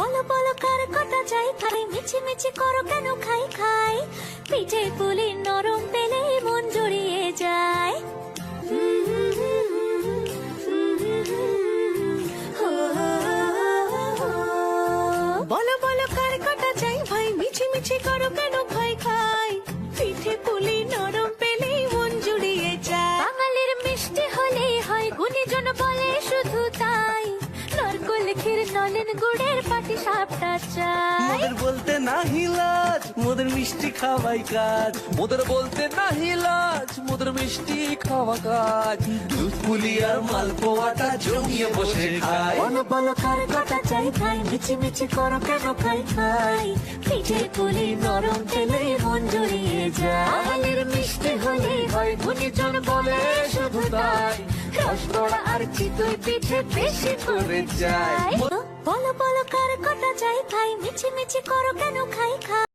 বলো বলো কার কটা চাই খাই, মিছি মিছি করো কেন খাই খাই, পিঠে পুলি নরম পেলে মন জড়িয়ে যায়। বলো বলো কার কটা চাই ভাই, মিছি মিছি করো কেন খাই খাই, পিঠে পুলি নরম পেলে মন জুড়িয়ে যায়। বাঙালির মিষ্টি হলেই হয়, গুণীজন বলে শুধু তাই, নরকোল ক্ষীর নলেন গুড়ের পাটি সাপটা চাই। মোদের বলতে নাহি লাজ, মোদের মিষ্টি খাওয়াই কাজ। মোদের বলতে নাহি লাজ, মোদের মিষ্টি খাওয়া কাজ। দুধ পুলি আর মালপোয়াটা জমিয়ে বসে খায়। বলো বলো কার কটা চাই খাই, মিছি মিছি করো কেন খাই খাই, পিঠে পুলি নরম পেলে মন জড়িয়ে যায়। বাঙালির মিষ্টি হলেই হয়, গুণীজন বলে শুধু তাই, রসগোড়া আর চিতই পিঠে বেশি করে যায়। বলো বলো কার কটা চাই খাই, মিছি মিছি করো কেন খাই খাই।